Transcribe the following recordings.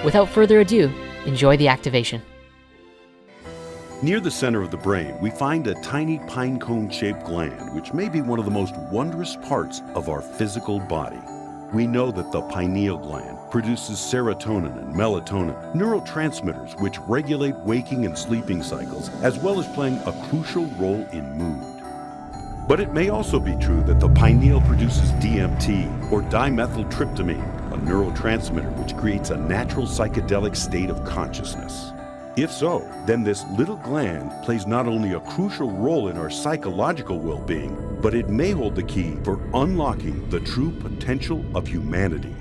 Without further ado, enjoy the activation. Near the center of the brain, we find a tiny pine cone-shaped gland, which may be one of the most wondrous parts of our physical body. We know that the pineal gland produces serotonin and melatonin, neurotransmitters which regulate waking and sleeping cycles, as well as playing a crucial role in mood. But it may also be true that the pineal produces DMT, or dimethyltryptamine, a neurotransmitter which creates a natural psychedelic state of consciousness. If so, then this little gland plays not only a crucial role in our psychological well-being, but it may hold the key for unlocking the true potential of humanity.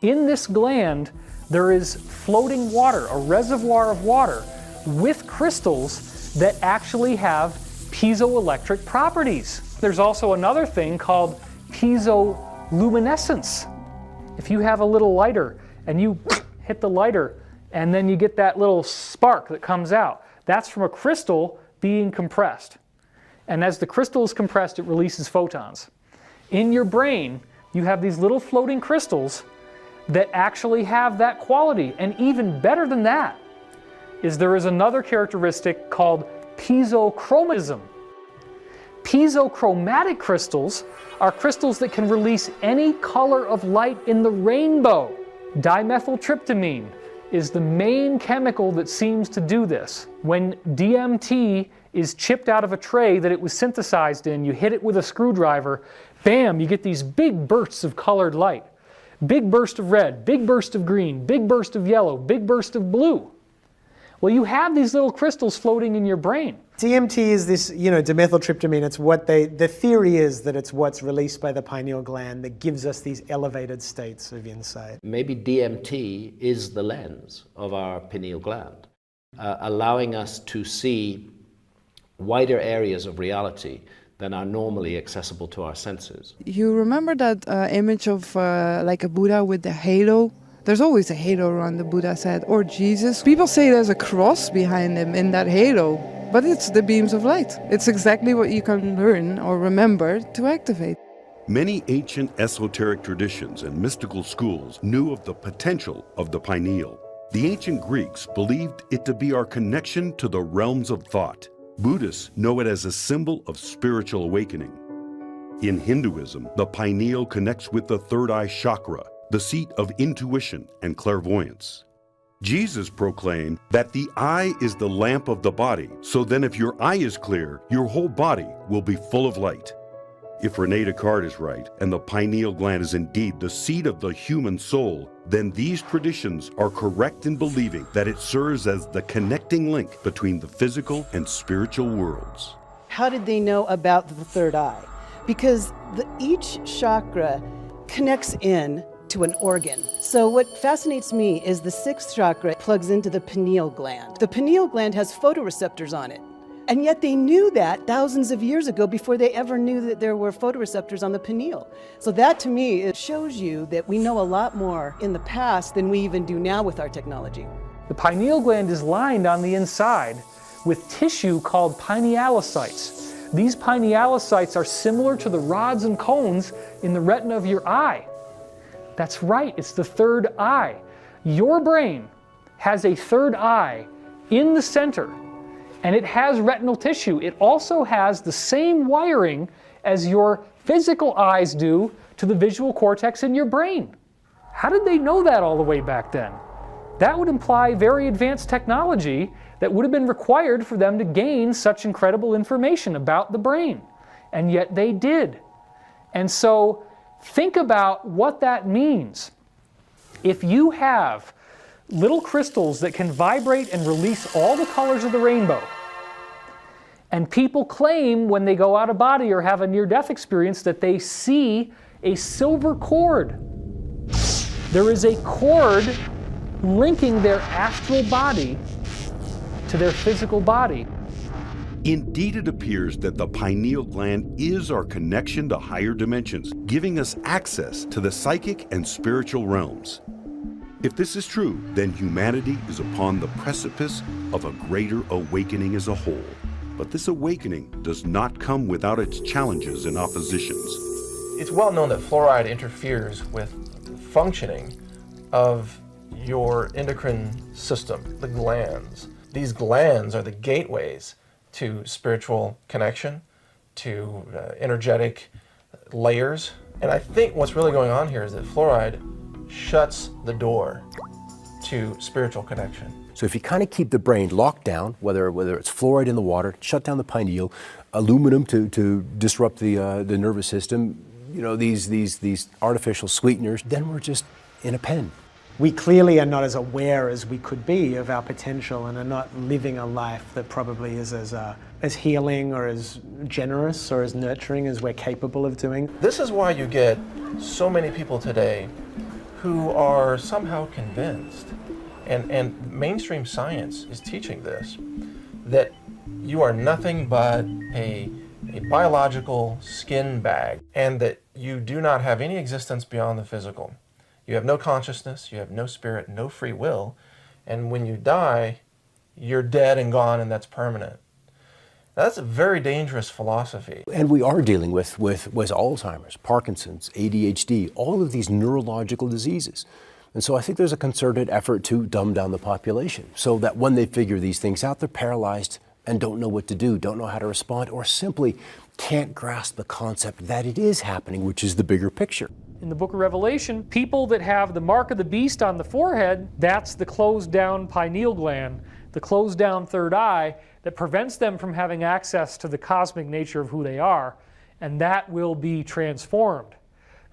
In this gland, there is floating water, a reservoir of water, with crystals that actually have piezoelectric properties. There's also another thing called piezoluminescence. If you have a little lighter and you hit the lighter and then you get that little spark that comes out, that's from a crystal being compressed. And as the crystal is compressed, it releases photons. In your brain, you have these little floating crystals that actually have that quality. And even better than that is there is another characteristic called piezochromism. Piezochromatic crystals are crystals that can release any color of light in the rainbow. Dimethyltryptamine is the main chemical that seems to do this. When DMT is chipped out of a tray that it was synthesized in, you hit it with a screwdriver, bam, you get these big bursts of colored light. Big burst of red, big burst of green, big burst of yellow, big burst of blue. Well, you have these little crystals floating in your brain. DMT is this, dimethyltryptamine. It's what the theory is that it's what's released by the pineal gland that gives us these elevated states of insight. Maybe DMT is the lens of our pineal gland, allowing us to see wider areas of reality than are normally accessible to our senses. You remember that image of like a Buddha with the halo? There's always a halo around the Buddha's head, or Jesus. People say there's a cross behind him in that halo, but it's the beams of light. It's exactly what you can learn or remember to activate. Many ancient esoteric traditions and mystical schools knew of the potential of the pineal. The ancient Greeks believed it to be our connection to the realms of thought. Buddhists know it as a symbol of spiritual awakening. In Hinduism, the pineal connects with the third eye chakra, the seat of intuition and clairvoyance. Jesus proclaimed that the eye is the lamp of the body, so then if your eye is clear, your whole body will be full of light. If René Descartes is right, and the pineal gland is indeed the seat of the human soul, then these traditions are correct in believing that it serves as the connecting link between the physical and spiritual worlds. How did they know about the third eye? Because each chakra connects in to an organ. So what fascinates me is the sixth chakra plugs into the pineal gland. The pineal gland has photoreceptors on it. And yet they knew that thousands of years ago before they ever knew that there were photoreceptors on the pineal. So that to me, it shows you that we know a lot more in the past than we even do now with our technology. The pineal gland is lined on the inside with tissue called pinealocytes. These pinealocytes are similar to the rods and cones in the retina of your eye. That's right, it's the third eye. Your brain has a third eye in the center, and it has retinal tissue. It also has the same wiring as your physical eyes do to the visual cortex in your brain. How did they know that all the way back then? That would imply very advanced technology that would have been required for them to gain such incredible information about the brain. And yet they did. And so think about what that means. If you have little crystals that can vibrate and release all the colors of the rainbow, and people claim when they go out of body or have a near-death experience that they see a silver cord. There is a cord linking their astral body to their physical body. Indeed, it appears that the pineal gland is our connection to higher dimensions, giving us access to the psychic and spiritual realms. If this is true, then humanity is upon the precipice of a greater awakening as a whole. But this awakening does not come without its challenges and oppositions. It's well known that fluoride interferes with functioning of your endocrine system, the glands. These glands are the gateways to spiritual connection, to energetic layers. And I think what's really going on here is that fluoride shuts the door to spiritual connection. So if you kind of keep the brain locked down, whether it's fluoride in the water, shut down the pineal, aluminum to disrupt the nervous system, you know, these artificial sweeteners, then we're just in a pen. We clearly are not as aware as we could be of our potential and are not living a life that probably is as healing or as generous or as nurturing as we're capable of doing. This is why you get so many people today who are somehow convinced, and mainstream science is teaching this, that you are nothing but a biological skin bag, and that you do not have any existence beyond the physical. You have no consciousness, you have no spirit, no free will, and when you die, you're dead and gone, and that's permanent. Now, that's a very dangerous philosophy. And we are dealing with Alzheimer's, Parkinson's, ADHD, all of these neurological diseases. And so I think there's a concerted effort to dumb down the population so that when they figure these things out, they're paralyzed and don't know what to do, don't know how to respond, or simply can't grasp the concept that it is happening, which is the bigger picture. In the book of Revelation, people that have the mark of the beast on the forehead, that's the closed down pineal gland, the closed down third eye that prevents them from having access to the cosmic nature of who they are, and that will be transformed.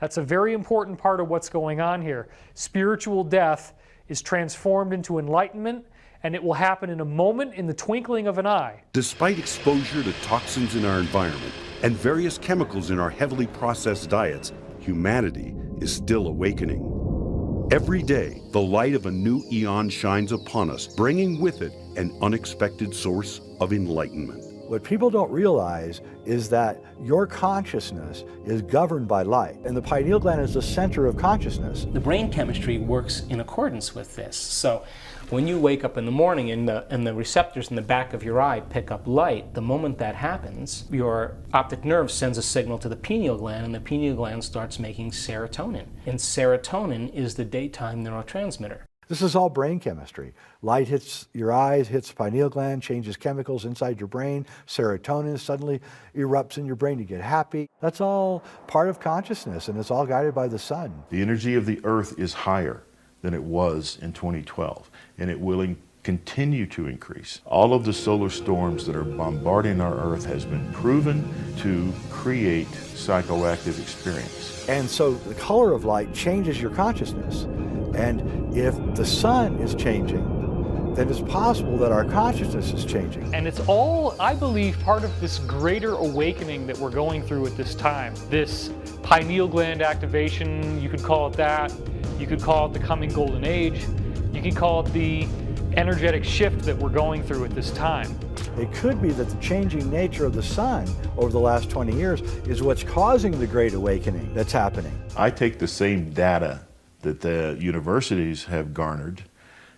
That's a very important part of what's going on here. Spiritual death is transformed into enlightenment, and it will happen in a moment, in the twinkling of an eye. Despite exposure to toxins in our environment and various chemicals in our heavily processed diets, humanity is still awakening. Every day, the light of a new eon shines upon us, bringing with it an unexpected source of enlightenment. What people don't realize is that your consciousness is governed by light, and the pineal gland is the center of consciousness. The brain chemistry works in accordance with this. So when you wake up in the morning and the receptors in the back of your eye pick up light, the moment that happens, your optic nerve sends a signal to the pineal gland, and the pineal gland starts making serotonin. And serotonin is the daytime neurotransmitter. This is all brain chemistry. Light hits your eyes, hits the pineal gland, changes chemicals inside your brain. Serotonin suddenly erupts in your brain. You get happy. That's all part of consciousness, and it's all guided by the sun. The energy of the Earth is higher than it was in 2012, and it will continue to increase. All of the solar storms that are bombarding our Earth has been proven to create psychoactive experience. And so the color of light changes your consciousness. And if the sun is changing, then it's possible that our consciousness is changing. And it's all, I believe, part of this greater awakening that we're going through at this time. This pineal gland activation, you could call it that. You could call it the coming golden age. You could call it the energetic shift that we're going through at this time. It could be that the changing nature of the sun over the last 20 years is what's causing the great awakening that's happening. I take the same data that the universities have garnered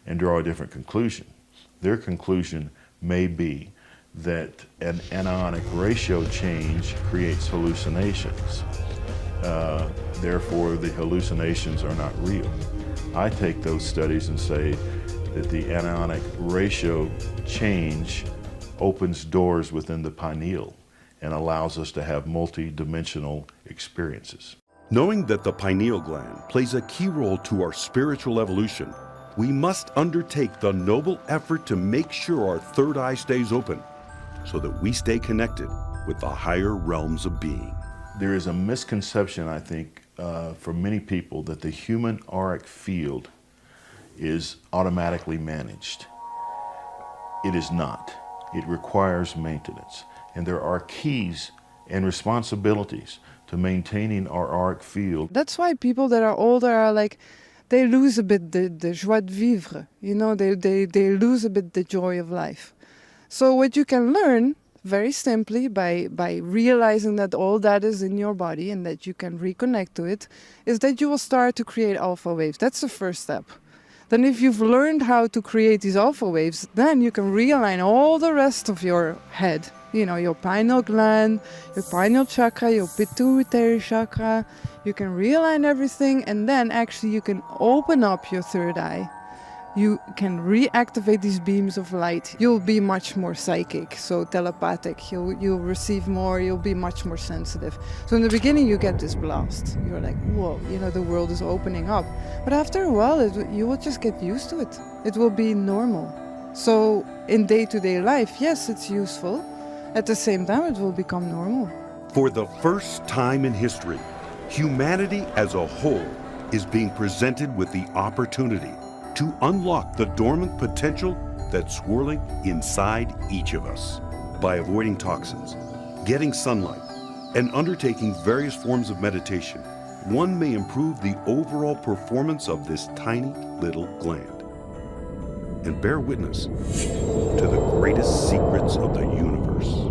and draw a different conclusion. Their conclusion may be that an anionic ratio change creates hallucinations. Therefore, the hallucinations are not real. I take those studies and say that the anionic ratio change opens doors within the pineal and allows us to have multi-dimensional experiences. Knowing that the pineal gland plays a key role to our spiritual evolution, we must undertake the noble effort to make sure our third eye stays open so that we stay connected with the higher realms of being. There is a misconception, I think, for many people that the human auric field is automatically managed. It is not. It requires maintenance, and there are keys and responsibilities to maintaining our auric field. That's why people that are older are like, they lose a bit the joie de vivre, you know, they lose a bit the joy of life. So what you can learn very simply by realizing that all that is in your body and that you can reconnect to it is that you will start to create alpha waves. That's the first step. Then if you've learned how to create these alpha waves, then you can realign all the rest of your head You know, your pineal gland, your pineal chakra, your pituitary chakra. You can realign everything, and then actually you can open up your third eye. You can reactivate these beams of light. You'll be much more psychic, so telepathic. You'll receive more, you'll be much more sensitive. So in the beginning you get this blast. You're like, whoa, you know, the world is opening up. But after a while, you will just get used to it. It will be normal. So in day-to-day life, yes, it's useful. At the same time, it will become normal. For the first time in history, humanity as a whole is being presented with the opportunity to unlock the dormant potential that's swirling inside each of us. By avoiding toxins, getting sunlight, and undertaking various forms of meditation, one may improve the overall performance of this tiny little gland and bear witness to the greatest secrets of the universe.